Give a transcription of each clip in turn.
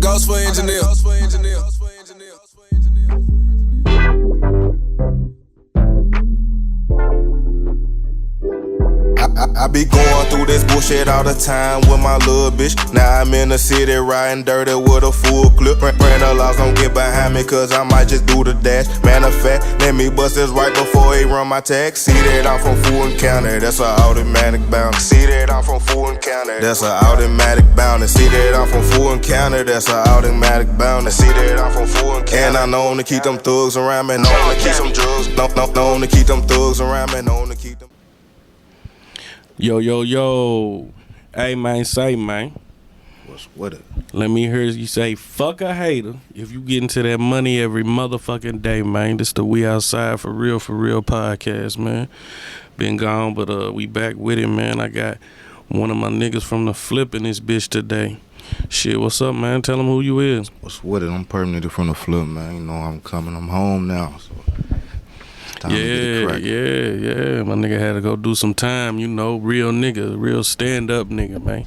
ghost for engineer. I be going through this bullshit all the time with my little bitch. Now I'm in the city riding dirty with a full clip. Praying the laws don't get behind me, cause I might just do the dash. Matter of fact, let me bust this right before he run my tax. See that I'm from Fulton County, that's an automatic bounty. See that I'm from Fulton County, that's an automatic bounty. See that I'm from Fulton County, that's an automatic bounty. See that I'm from Fulton County, and I know to keep them thugs around me, known to keep some drugs, known to keep them thugs around me, known to keep them. Yo. Hey, man, say, man. What's with it? Let me hear you say, fuck a hater. If you get into that money every motherfucking day, man. This the We Outside for Real podcast, man. Been gone, but we back with it, man. I got one of my niggas from the flip in this bitch today. Shit, what's up, man? Tell them who you is. What's with it? I'm Purp Nitti from the flip, man. You know I'm coming. I'm home now, so... Yeah. My nigga had to go do some time, you know, real nigga, real stand-up nigga, man.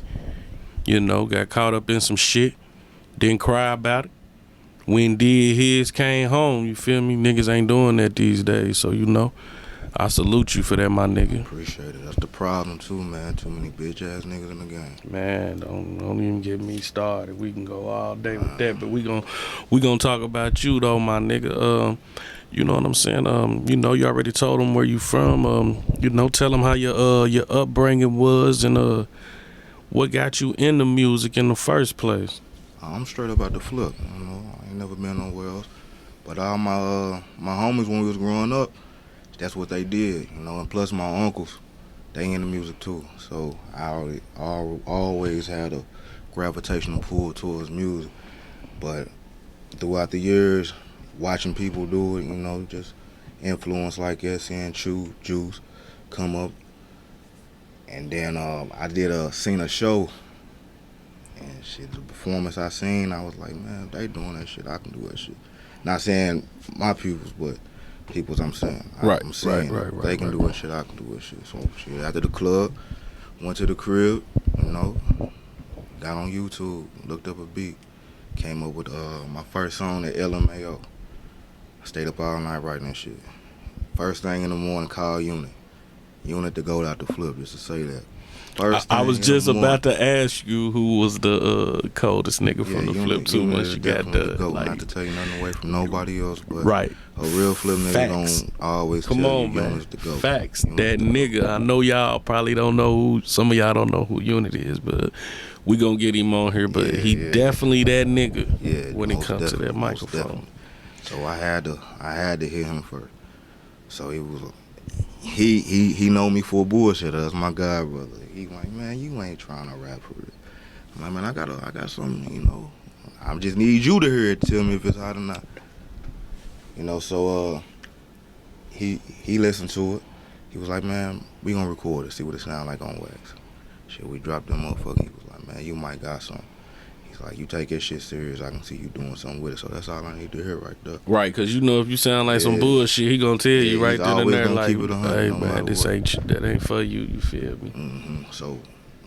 You know, got caught up in some shit, didn't cry about it. When did his, came home, you feel me? Niggas ain't doing that these days, so you know, I salute you for that, my nigga. Appreciate it. That's the problem too, man. Too many bitch-ass niggas in the game. Man, don't even get me started. We can go all day with that, but we gon' talk about you though, my nigga. You know what I'm saying? You know, you already told them where you from. You know, tell them how your upbringing was and what got you into music in the first place. I'm straight up out the flip. You know, I ain't never been nowhere else. But all my homies when we was growing up, that's what they did. You know, and plus my uncles, they into music too. So I always had a gravitational pull towards music. But throughout the years, watching people do it, you know, just influence like SN, Juice come up. And then I seen a show, and shit, the performance I seen, I was like, man, if they doing that shit, I can do that shit. Not saying my pupils, but people's I'm saying. I'm saying they can do that shit, I can do that shit. So shit, after the club, went to the crib, you know, got on YouTube, looked up a beat, came up with my first song at LMAO. I stayed up all night writing that shit. First thing in the morning, call Unit to go out the flip, just to say that. I was just about to ask you who was the coldest nigga from the flip too. Once you got the like, not to take nothing away from nobody else, but right, a real flip nigga gon' always come tell on, you man. Units to go. Facts. That nigga, I know y'all probably don't know who. Some of y'all don't know who Unit is, but we gonna get him on here. But he definitely that nigga. Yeah, when it comes to that microphone. So I had to hit him first. So it was. He know me for a bullshitter. That's my guy, brother. He like, man, you ain't trying to rap for it. I'm like, man, I got something, you know. I just need you to hear it, tell me if it's hot or not. You know, so he listened to it. He was like, man, we gonna record it, see what it sound like on wax. Shit, we dropped them motherfucker. He was like, man, you might got something. He's like, you take that shit serious, I can see you doing something with it. So that's all I need to hear right there. Right, because you know if you sound like some bullshit, he gonna tell you right then and there, like, hey, man, this ain't shit, that ain't for you, you feel me? Mm-hmm. So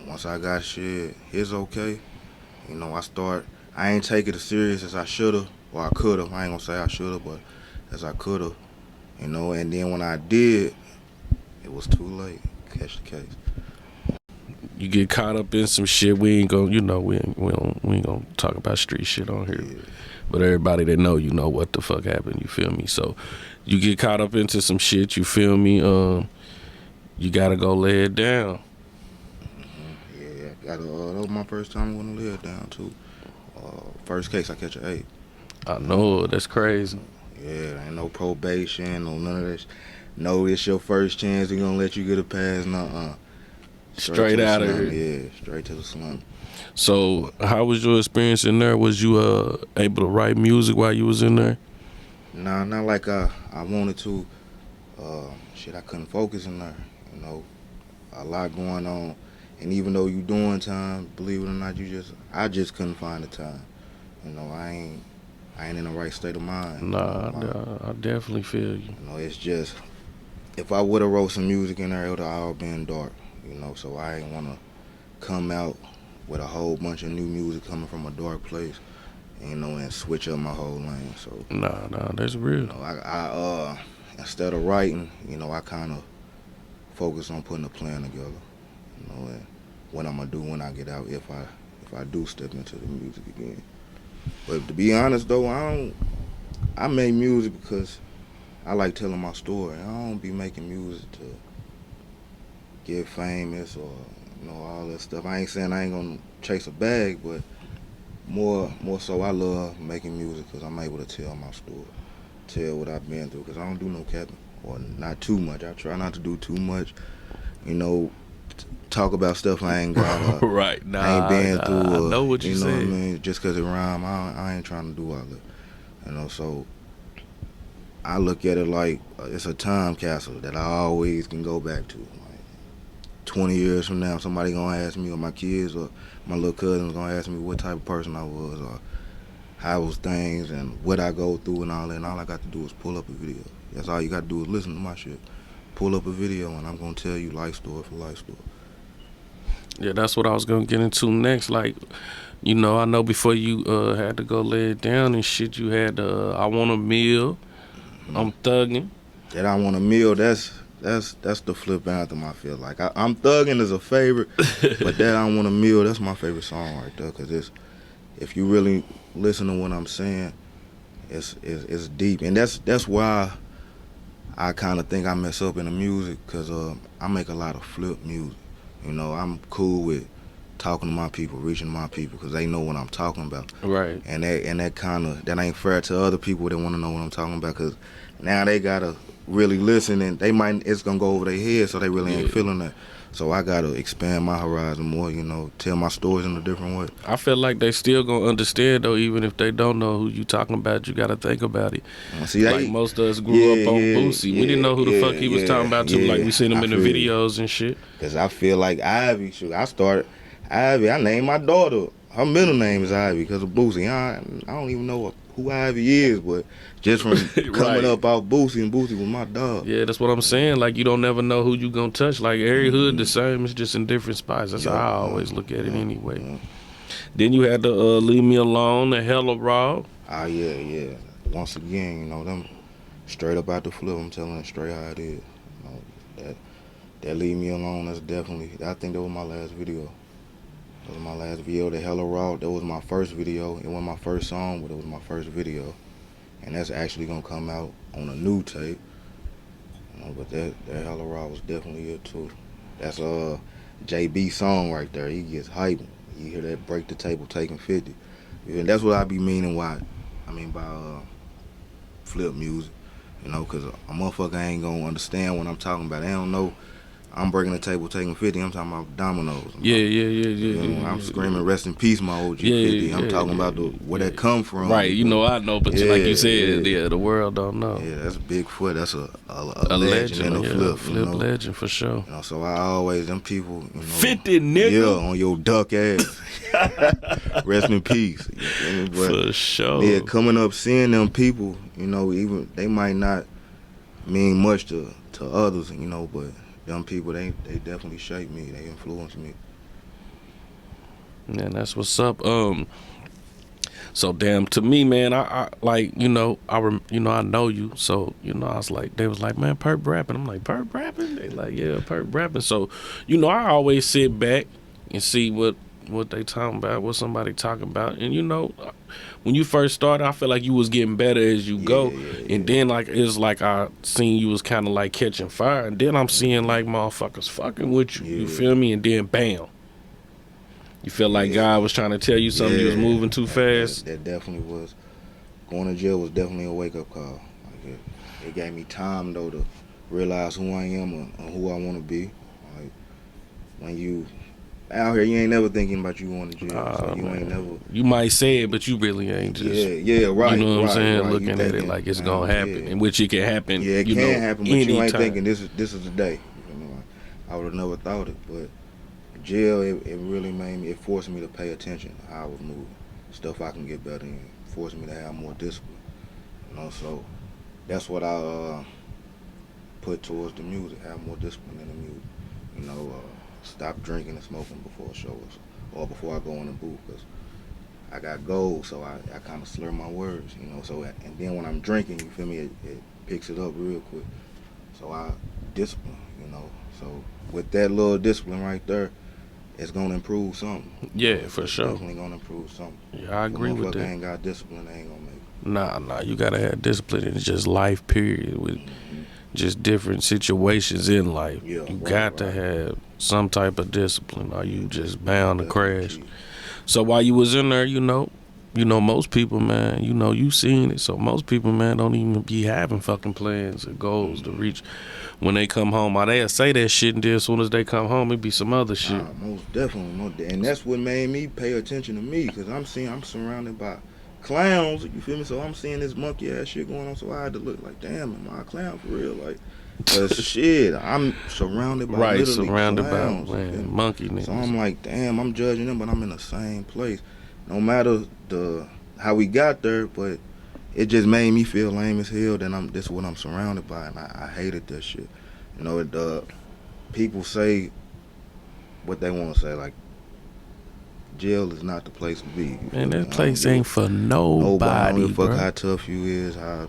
once I got shit, it's okay. You know, I ain't take it as serious as I should've, or I could've. I ain't gonna say I should've, but as I could've. You know, and then when I did, it was too late. Catch the case. You get caught up in some shit, we ain't gonna, you know, we ain't gonna talk about street shit on here. Yeah. But everybody that know, you know what the fuck happened, you feel me? So you get caught up into some shit, you feel me? You gotta go lay it down. Yeah, that was my first time going to lay it down too. First case, I catch an 8. I know, that's crazy. Yeah, ain't no probation, no none of that. No, it's your first chance, we gonna let you get a pass, nuh-uh. Straight out of here. Yeah, straight to the slum. So, how was your experience in there? Was you able to write music while you was in there? Nah, not like I wanted to. I couldn't focus in there. You know, a lot going on, and even though you doing time, believe it or not, I just couldn't find the time. You know, I ain't in the right state of mind. Nah, I definitely feel you. You know, it's just if I would have wrote some music in there, it would have all been dark. You know, so I ain't want to come out with a whole bunch of new music coming from a dark place. you know, and switch up my whole lane. So Nah, that's real. you know, I instead of writing, you know, I kind of focus on putting a plan together, you know, and what I'm gonna do when I get out if I do step into the music again. But to be honest though, I make music because I like telling my story. I don't be making music to get famous or, you know, all that stuff. I ain't saying I ain't gonna chase a bag, but more so I love making music because I'm able to tell my story, tell what I've been through, because I don't do no capping, or not too much. I try not to do too much, you know, talk about stuff I ain't got, right. I ain't been through. I know what you know said. what I mean? Just because it rhyme, I ain't trying to do all that. You know, so I look at it like it's a time capsule that I always can go back to. Like 20 years from now, somebody gonna ask me, or my kids or my little cousins gonna ask me what type of person I was, or how was things, and what I go through and all that. And all I got to do is pull up a video. That's all you got to do is listen to my shit. Pull up a video, and I'm gonna tell you life story for life story. Yeah, that's what I was gonna get into next. Like, you know, I know before you had to go lay it down and shit, you had I Want a Meal, I'm Thuggin'. That I Want a Meal, that's the flip anthem. I feel like I'm Thuggin' is a favorite, but That I Want a Meal, that's my favorite song right there. Cause if you really listen to what I'm saying, it's deep, and that's why I kind of think I mess up in the music, cause I make a lot of flip music. You know, I'm cool with talking to my people, reaching my people, because they know what I'm talking about. Right. And that ain't fair to other people that want to know what I'm talking about, because now they gotta really listen, and it's gonna go over their head, so they really ain't feeling that. So I gotta expand my horizon more, you know, tell my stories in a different way. I feel like they still gonna understand though, even if they don't know who you talking about. You gotta think about it. See, like most of us grew up on Boosie. We didn't know who the fuck he was talking about too. Like we seen him in the videos and shit. Cause I feel like Ivy. I named my daughter. Her middle name is Ivy because of Boosie. I don't even know who Ivy is, but just from coming up out Boosie, and Boosie was my dog. Yeah, that's what I'm saying. Like you don't never know who you gonna touch. Like every hood the same, it's just in different spots. That's how I always look at it anyway. Then you had to Leave Me Alone, the Hella Raw. Ah, yeah. Once again, you know, them straight up out the flip. I'm telling it straight how it is. You know, that Leave Me Alone, that's definitely, I think that was my last video. That was my last video. The Hella Raw, that was my first video. It wasn't my first song, but it was my first video. And that's actually gonna come out on a new tape. You know, but that Hella Raw was definitely it too. That's JB song right there. He gets hyped. You hear that break the table taking 50. And that's what I be meaning by flip music. You know, cause a motherfucker ain't gonna understand what I'm talking about. They don't know I'm breaking the table taking 50. I'm talking about dominoes. Yeah. I'm screaming rest in peace, my OG 50. I'm talking about where that come from. Right, you know I know, but like you said, the world don't know. Yeah, that's Bigfoot. That's a legend in the flip. Flip legend for sure. You know, so I always, them people, you know, 50 nigga. Yeah, on your duck ass. Rest in peace. You know, but, for sure. Yeah, coming up, seeing them people, you know, even they might not mean much to others, you know, but them people, they definitely shape me. They influence me. Man, that's what's up. So damn, to me, man, I like, you know, I know you, so you know, I was like, they was like, man, Purp rapping. I'm like, Purp rapping? They like, yeah, Purp rapping. So, you know, I always sit back and see what they talking about, what somebody talking about, and you know, when you first started, I feel like you was getting better as you go, and then like it's like I seen you was kind of like catching fire, and then I'm seeing like motherfuckers fucking with you, you feel me, and then bam, you feel like God was trying to tell you something, you was moving too fast. That definitely was. Going to jail was definitely a wake up call. Like it gave me time though to realize who I am and who I want to be. Like when you out here, you ain't never thinking about you going to jail. So you ain't never. You might say it, but you really ain't just. Yeah, right. You know what I'm saying? Right. Looking at it like it's gonna happen, in which it can happen. Yeah, it can happen, but you ain't thinking this is the day. You know, I would have never thought it, but jail, it really it forced me to pay attention to how I was moving, stuff I can get better in, forced me to have more discipline. You know, so that's what I put towards the music, have more discipline in the music. You know. Stop drinking and smoking before shows or before I go in the booth, because I got goals, so I kind of slur my words, you know. So and then when I'm drinking, you feel me, it picks it up real quick. So I discipline, you know. So with that little discipline right there, it's gonna improve something. Yeah, for sure. Definitely gonna improve something. Yeah, I agree with that. Ain't got discipline, they ain't gonna make it. Nah, you gotta have discipline in just life, period, with just different situations in life. Yeah, You got to have some type of discipline, or you just bound to crash. So while you was in there, you know, most people, man, you know, you seen it. So most people, man, don't even be having fucking plans or goals to reach when they come home. Or they'll say that shit, and then as soon as they come home, it be some other shit. Most definitely, and that's what made me pay attention to me, because I'm surrounded by clowns, you feel me? So I'm seeing this monkey ass shit going on, so I had to look like, damn, am I a clown for real? Like, cause shit, I'm surrounded by literally clowns, by monkey niggas. So I'm like, damn, I'm judging them, but I'm in the same place. No matter how we got there, but it just made me feel lame as hell. Then this is what I'm surrounded by, and I hated that shit. You know, people say what they want to say, like, jail is not the place to be. Man, that place ain't for nobody. I don't give a fuck bro. how tough you is, how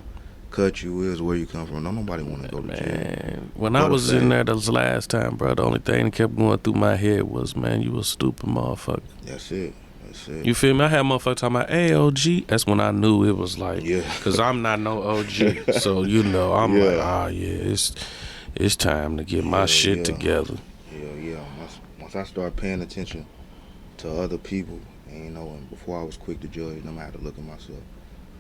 cut you is, where you come from. Don't nobody want to go to jail. When I was in there this last time, bro, the only thing that kept going through my head was, man, you a stupid motherfucker. That's it. You feel me? I had motherfuckers talking about, hey, OG. That's when I knew it was like, because I'm not no OG. So, you know, I'm like, it's time to get my shit together. Yeah. Once I start paying attention to other people, and you know, and before I was quick to judge them, I had to look at myself.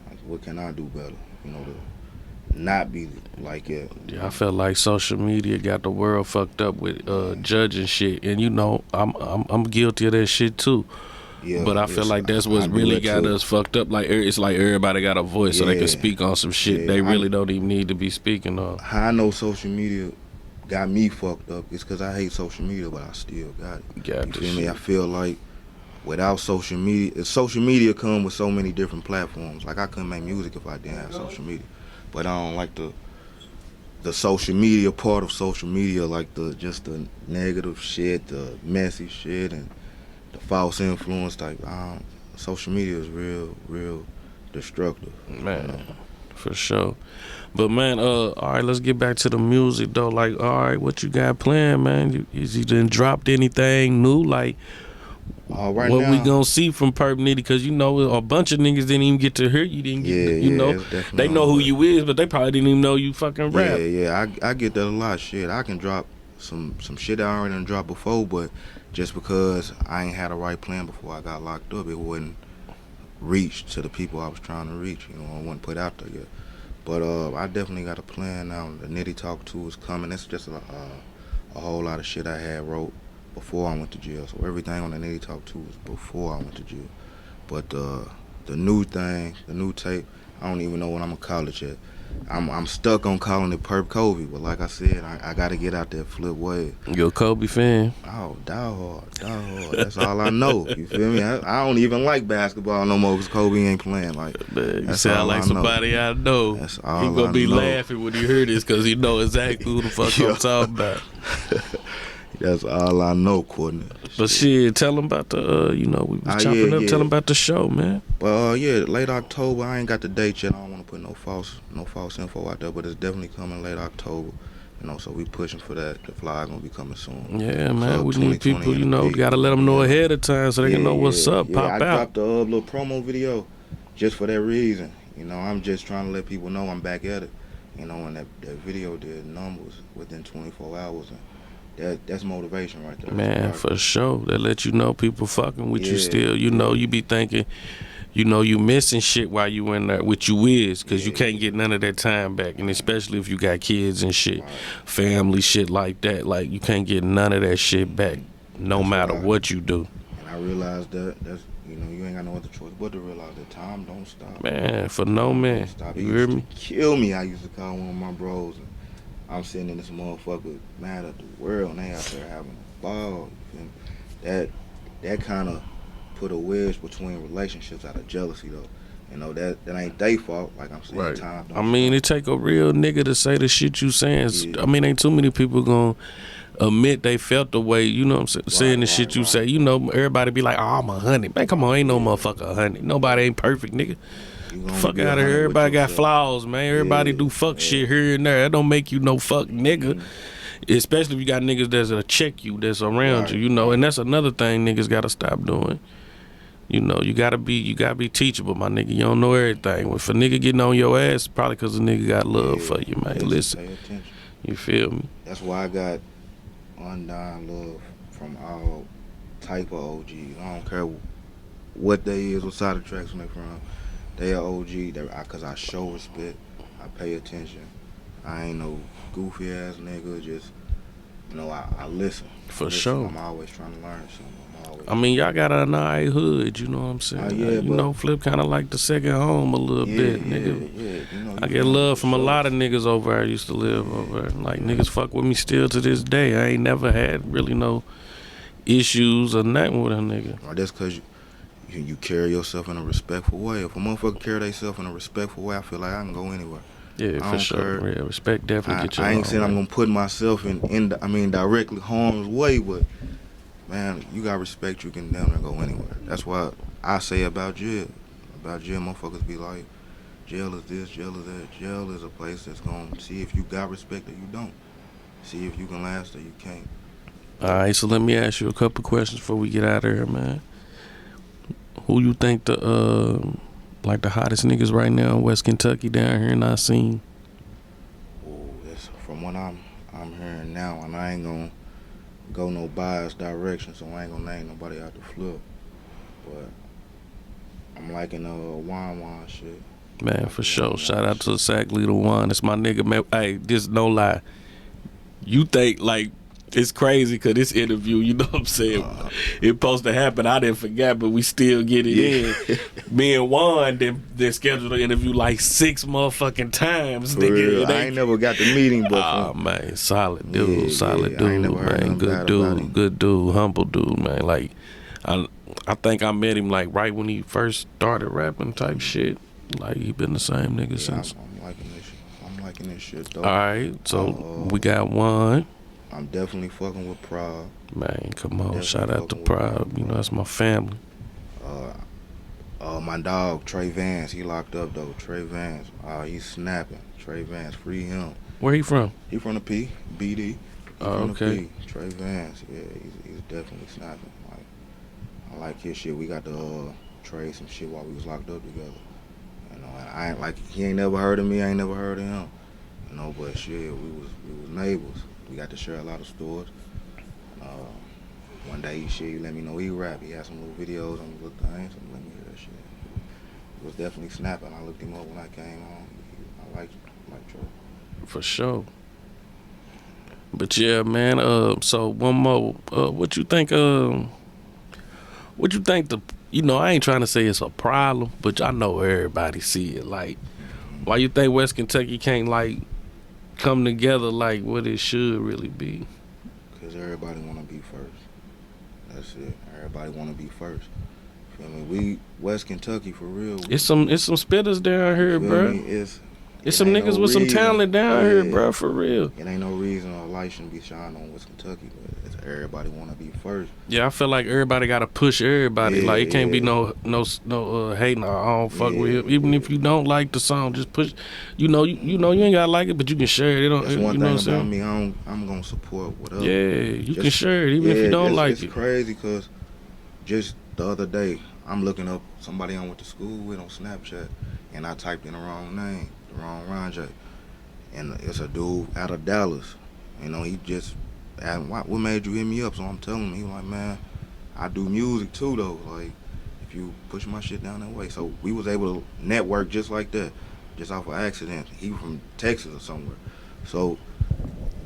Like, what can I do better? You know, to not be like it. Yeah, I felt like social media got the world fucked up with judging shit, and you know, I'm guilty of that shit too. Yeah, but I feel like that's what's really got us fucked up. Like, it's like everybody got a voice, so they can speak on some shit they really don't even need to be speaking on. How I know social media got me fucked up is because I hate social media, but I still got it. You feel me? I feel like without social media come with so many different platforms. Like, I couldn't make music if I didn't have social media. But I don't like the social media part of social media, like just the negative shit, the messy shit, and the false influence type. Social media is real destructive. Man, you know? For sure. But man, all right, let's get back to the music though. Like, all right, what you got planned, man? Is you done dropped anything new? Like, right what now, we gonna see from Purp Nitti? Because you know, a bunch of niggas didn't even get to hear you. Didn't get, you know, they know who you is, but they probably didn't even know you fucking rap. Yeah. I get that a lot. Shit, I can drop some shit I already done dropped before, but just because I ain't had a right plan before I got locked up, it wouldn't reach to the people I was trying to reach. You know, I wasn't put out there yet. But I definitely got a plan now. The Nitti Talk 2 is coming. It's just a whole lot of shit I had wrote before I went to jail. So everything on the Nitti Talk 2 was before I went to jail. But the new thing, the new tape, I don't even know what I'm gonna call it yet. I'm stuck on calling it Purp Kobe, but like I said, I gotta get out there, flip wave. You a Kobe fan? Oh, die hard. That's all I know. You feel me? I don't even like basketball no more because Kobe ain't playing. Like, man, you sound like somebody I know. That's all he gonna be know. Laughing when he heard this because he know exactly who the fuck I'm talking about. That's all I know, Courtney. But shit, tell him about the, you know, we was chopping up. Tell him about the show, man. Well, late October. I ain't got the date yet. I don't want to put no false info out there, but it's definitely coming late October. You know, so we pushing for that. The flyer gonna be coming soon. Yeah, man. We need people, you know, gotta let them know ahead of time so they can know what's up. Pop out. I dropped a little promo video just for that reason. You know, I'm just trying to let people know I'm back at it. You know, and that video did numbers within 24 hours. And that's motivation right there. Man, for sure. That let you know people fucking with you still. You know, you be thinking, you know, you missing shit while you in there, which you is, because you can't get none of that time back. And especially if you got kids and shit, family shit like that. Like, you can't get none of that shit back, no matter what you do. And I realized that's, you know, you ain't got no other choice but to realize that time don't stop. Man, for no man. Stop. You hear me? Kill me. I used to call one of my bros. And I'm sitting in this motherfucker mad at the world, and they out there having a ball. That kind of put a wedge between relationships out of jealousy, though. You know, that ain't their fault. Like I'm saying, right. Time. I mean, it take a real nigga to say the shit you saying. I mean, ain't too many people admit they felt the way, you know what I'm saying, the shit you say. You know, everybody be like, oh, I'm 100. Man, come on, ain't no motherfucker 100. Nobody ain't perfect, nigga. Fuck out of here. Everybody got flaws, man. Everybody do fuck shit here and there. That don't make you no fuck nigga. Especially if you got niggas that'll check you, that's around you, you know. And that's another thing niggas gotta stop doing. You know, you gotta be teachable, my nigga. You don't know everything. If a nigga getting on your ass, it's probably because the nigga got love for you, man. Listen. Pay attention. You feel me? That's why I got undying love from all type of OGs. I don't care what they is, what side of the tracks when they from. They are OG, because I show respect, I pay attention. I ain't no goofy ass nigga, just, you know, I listen. For sure. I'm always trying to learn something. I mean, y'all got a nice hood, you know what I'm saying? Yeah, you know, Flip kind of like the second home a little bit, nigga. Yeah, you know, I get love from a lot of niggas over there I used to live over there. Like, niggas fuck with me still to this day. I ain't never had really no issues or nothing with a nigga. Well, that's because you carry yourself in a respectful way. If a motherfucker carry themselves in a respectful way, I feel like I can go anywhere. Yeah, for sure. Yeah, respect definitely get you. I ain't saying I'm gonna put myself in directly harm's way, but man, you got respect, you can damn near go anywhere. That's why I say about jail. About jail, motherfuckers be like, jail is this, jail is that. Jail is a place that's gonna see if you got respect or you don't. See if you can last or you can't. All right, so let me ask you a couple questions before we get out of here, man. Who you think the hottest niggas right now in West Kentucky down here in our scene? Oh, that's from what I'm hearing now, and I ain't gonna go no biased direction, so I ain't gonna name nobody out the flip. But I'm liking Wine shit. Man, for sure. Shout out to Sack Little One. It's my nigga, man. Hey, this no lie. You think like it's crazy because this interview, you know what I'm saying? It's supposed to happen. I didn't forget, but we still get it in. Me and Juan, they scheduled an interview like 6 motherfucking times. Nigga. I ain't never got the meeting, but man, solid dude, solid dude, I ain't never heard man, good dude, humble dude, man. Like, I think I met him like right when he first started rapping type shit. Like he been the same nigga since. I'm liking this shit. I'm liking this shit though. All right, so we got one. I'm definitely fucking with Prod. Man, come on, shout out to Prod. You know, that's my family. My dog, Trey Vance, he locked up though. Trey Vance, he's snapping. Trey Vance, free him. Where he from? He from the P, BD. Okay. The P. Trey Vance, yeah, he's definitely snapping. Like, I like his shit. We got to trade some shit while we was locked up together. You know, and I ain't like, he ain't never heard of me, I ain't never heard of him. You know, but shit, we was neighbors. We got to share a lot of stores. One day, he let me know he rap. He had some little videos on the little things, so let me hear that shit. It was definitely snapping. I looked him up when I came on. I like Trey. For sure. But yeah, man. So one more. What you think? What you think? You know, I ain't trying to say it's a problem, but I know everybody see it. Like, why you think West Kentucky can't like come together like what it should really be? Because everybody want to be first. That's it. Everybody want to be first. Feel me? We West Kentucky for real. It's some spitters down here, bro. It's some niggas with some talent down here, bro, for real. It ain't no reason a light shouldn't be shining on West Kentucky, but it's everybody want to be first. Yeah, I feel like everybody got to push everybody. Like, it can't be no hating. I don't fuck with him. Even if you don't like the song, just push. You know, you ain't gotta like it, but you can share it. That's one thing about me. I'm gonna support whatever. Yeah, you can share it even if you don't like it. It's crazy because just the other day I'm looking up somebody I went to school with on Snapchat, and I typed in the wrong name. Wrong Ron J. And it's a dude out of Dallas. You know, he just asked, what made you hit me up? So I'm telling him, he was like, man, I do music too though. Like, if you push my shit down that way. So we was able to network just like that, just off of accident. He from Texas or somewhere. So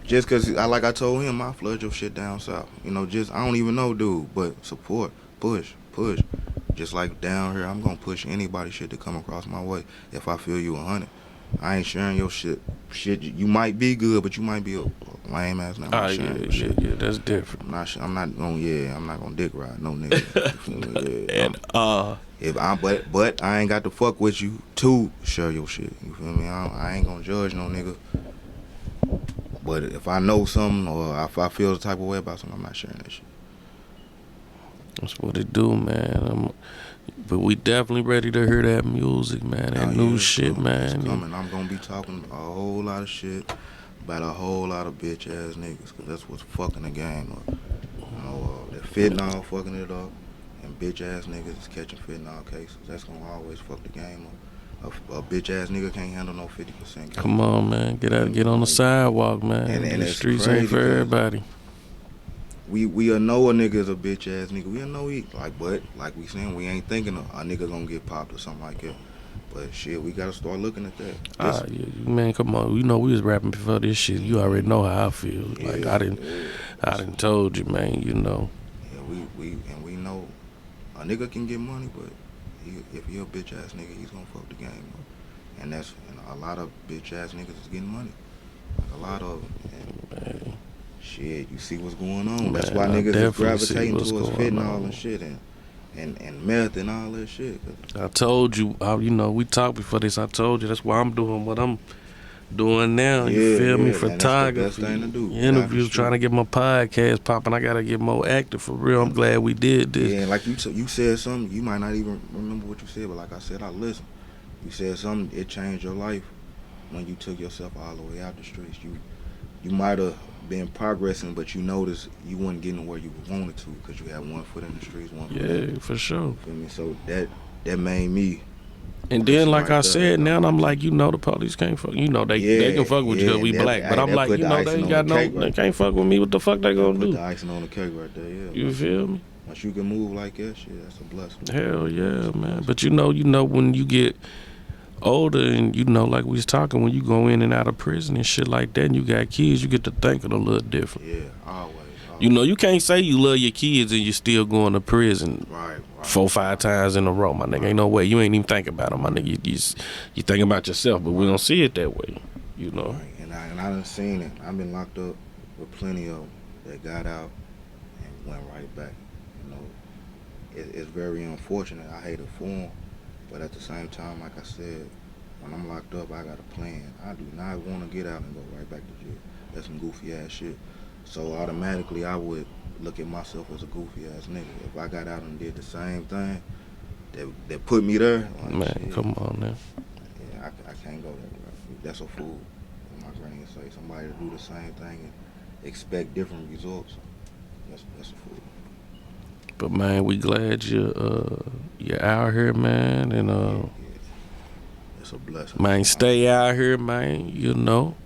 just cause like I told him, I flood your shit down south. You know, just I don't even know dude, but support, push. Just like down here, I'm gonna push anybody shit to come across my way if I feel you 100. I ain't sharing your shit. You might be good, but you might be a lame ass. Not sharing shit. Yeah, that's different. I'm not gonna dick ride no nigga. And but I ain't got to fuck with you to share your shit. You feel me? I ain't gonna judge no nigga But if I know something or if I feel the type of way about something, I'm not sharing that shit. That's what it do, man. But we definitely ready to hear that music, man. That new shit, man. It's coming. I'm gonna be talking a whole lot of shit about a whole lot of bitch ass niggas, cause that's what's fucking the game up. You know, that fentanyl fucking it up, and bitch ass niggas is catching fentanyl cases. That's gonna always fuck the game up. A bitch ass nigga can't handle no 50%. Come on, man. Get on the sidewalk, man. And the streets ain't for everybody. We know a nigga is a bitch ass nigga. We know but like we saying, we ain't thinking a nigga gonna get popped or something like that. But shit, we gotta start looking at that. Yeah, man, come on. You know we was rapping before this shit. You already know how I feel. Yeah, like I didn't told you, man. You know. Yeah, we know a nigga can get money, but if he a bitch ass nigga, he's gonna fuck the game up. And a lot of bitch ass niggas is getting money. Like a lot of them. Shit, you see what's going on. Man, that's why niggas is gravitating towards fentanyl and shit and meth and all that shit. I told you, you know, we talked before this. I told you that's why I'm doing what I'm doing now. You feel me? Photography, that's the best thing to do. Interviews, trying to get my podcast popping. I gotta get more active for real. I'm glad we did this. Yeah, like you said something. You might not even remember what you said, but like I said, I listened. You said something. It changed your life when you took yourself all the way out the streets. You might have been progressing, but you noticed you wasn't getting where you wanted to because you had one foot in the streets, one foot in the for sure. Feel me? So that made me. And then, like I said, now I'm like, you know, the police can't fuck. You know, they can fuck with you because we black. But I'm like, you know, they ain't got they can't fuck with me. What the fuck they gonna do? Put the icing on the cake right there. Yeah. You feel me? Once you can move like that, shit, that's a blessing. Hell yeah, man. But you know, when you get older and you know, like we was talking, when you go in and out of prison and shit like that and you got kids, you get to thinking a little different. Yeah, always. You know, you can't say you love your kids and you still going to prison right. 4-5 times in a row, my nigga. Ain't no way. You ain't even think about them, my nigga. You think about yourself, but we don't see it that way, you know. Right. And I done seen it. I've been locked up with plenty of them that got out and went right back. You know, it's very unfortunate. I hate it for them. But at the same time, like I said, when I'm locked up, I got a plan. I do not want to get out and go right back to jail. That's some goofy ass shit. So automatically, I would look at myself as a goofy ass nigga. If I got out and did the same thing that put me there, like, man, shit, come on now. Yeah, I can't go that route. That's a fool. My granny would say somebody to do the same thing and expect different results. That's a fool. But man, we glad you're out here, man, and yeah. It's a blessing. Man, stay out here, man. You know,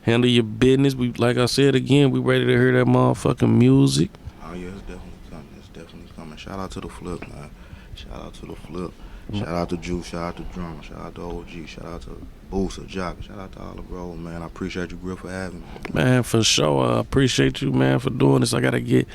handle your business. We, like I said again, we ready to hear that motherfucking music. Oh yeah, it's definitely coming. It's definitely coming. Shout out to the Flip, man. Shout out to the Flip. Shout out to Juice. Shout out to Drama. Shout out to OG. Shout out to Booster, Jock. Shout out to all the bros, man. I appreciate you, Griff, for having me. Man, for sure. I appreciate you, man, for doing this. I gotta get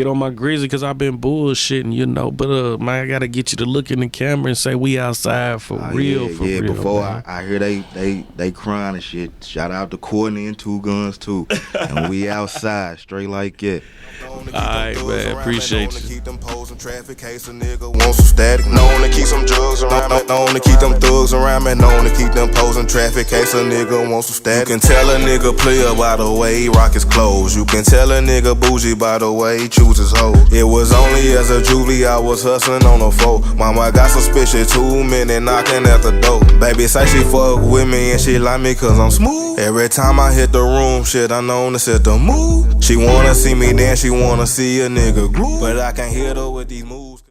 on my grizzly because I've been bullshitting, you know. But man, I gotta get you to look in the camera and say we outside for real. Yeah, real, before man. I hear they crying and shit. Shout out to Courtney and Two Guns too. And we outside straight like that. Alright, man, appreciate you. Keep them poles in traffic, case a nigga want some static. Known to keep some drugs around me. Known to keep them thugs around me. Known to keep them poles in traffic, case a nigga want some static. You can tell a nigga player by the way he rock his clothes. You can tell a nigga bougie by the way he chooses hoes. It was only as a juvie I was hustling on a foe. Mama got suspicious, 2 men knocking at the door. Baby say she fuck with me and she like me cause I'm smooth. Every time I hit the room, shit I known to set the mood. She wanna see me dance, she wanna see a nigga groove. But I can't hit her with these moves.